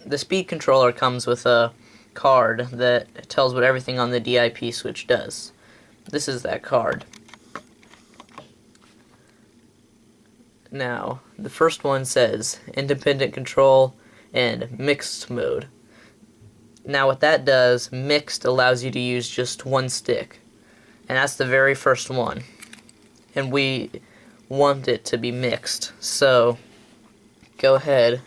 the speed controller comes with a card that tells what everything on the DIP switch does. This is that card. Now, the first one says independent control and mixed mode. Now what that does, mixed allows you to use just one stick. And that's the very first one. And we want it to be mixed. So go ahead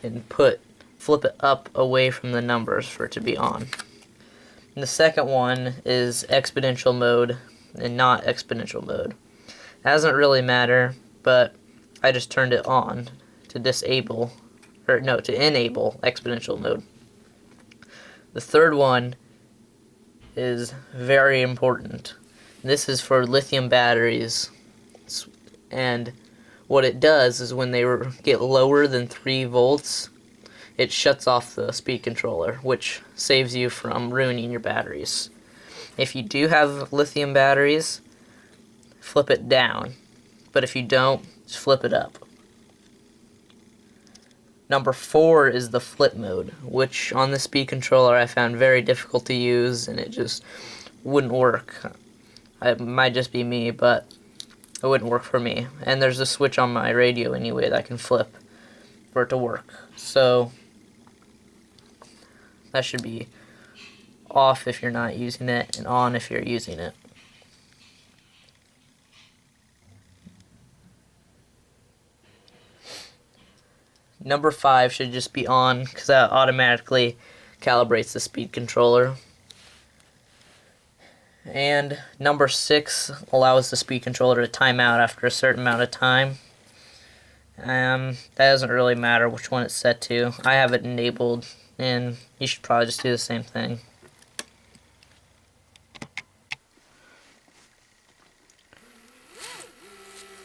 and flip it up away from the numbers for it to be on. And the second one is exponential mode and not exponential mode. It doesn't really matter, but I just turned it on to enable exponential mode. The third one is very important. This is for lithium batteries, and what it does is when they get lower than 3 volts, it shuts off the speed controller, which saves you from ruining your batteries. If you do have lithium batteries, flip it down, but if you don't, just flip it up. Number 4 is the flip mode, which on the speed controller I found very difficult to use, and it just wouldn't work. It might just be me, but it wouldn't work for me. And there's a switch on my radio anyway that I can flip for it to work. So that should be off if you're not using it, and on if you're using it. Number 5 should just be on, because that automatically calibrates the speed controller. And number 6 allows the speed controller to time out after a certain amount of time. That doesn't really matter which one it's set to. I have it enabled, and you should probably just do the same thing.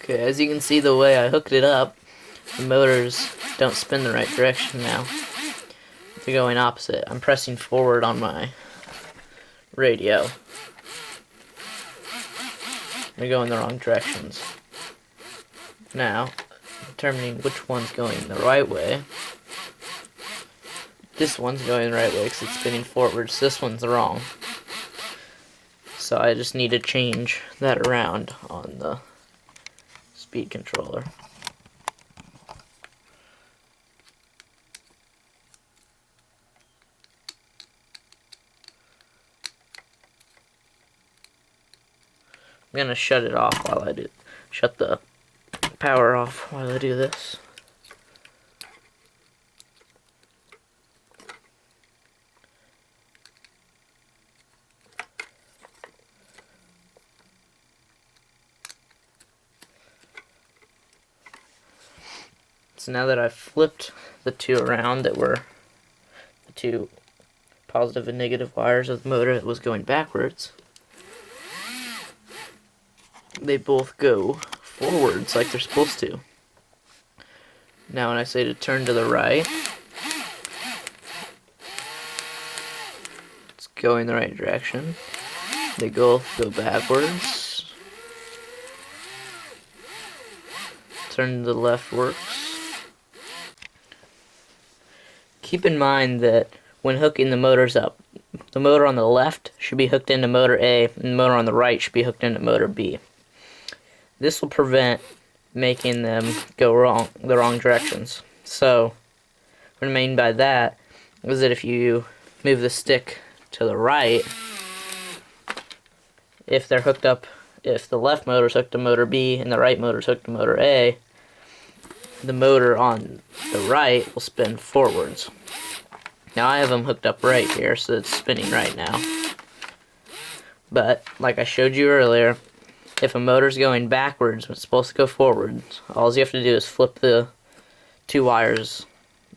Okay, as you can see the way I hooked it up, the motors don't spin the right direction now. They're going opposite. I'm pressing forward on my radio. They're going the wrong directions. Now, determining which one's going the right way. This one's going the right way because it's spinning forwards. This one's wrong. So I just need to change that around on the speed controller. I'm gonna shut it off while I do. Shut the power off while I do this. So now that I've flipped the two around that were the two positive and negative wires of the motor that was going backwards, they both go forwards like they're supposed to. Now when I say to turn to the right, it's going the right direction. They both go backwards. Turn to the left works. Keep in mind that when hooking the motors up, the motor on the left should be hooked into motor A, and the motor on the right should be hooked into motor B. This will prevent making them go the wrong directions. So, what I mean by that is that if you move the stick to the right, if they're hooked up, if the left motor's hooked to motor B and the right motor's hooked to motor A, the motor on the right will spin forwards. Now I have them hooked up right here, so it's spinning right now. But, like I showed you earlier, if a motor's going backwards when it's supposed to go forwards, all you have to do is flip the two wires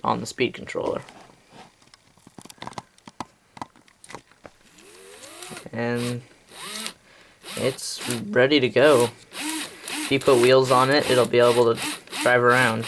on the speed controller. And it's ready to go. If you put wheels on it, it'll be able to drive around.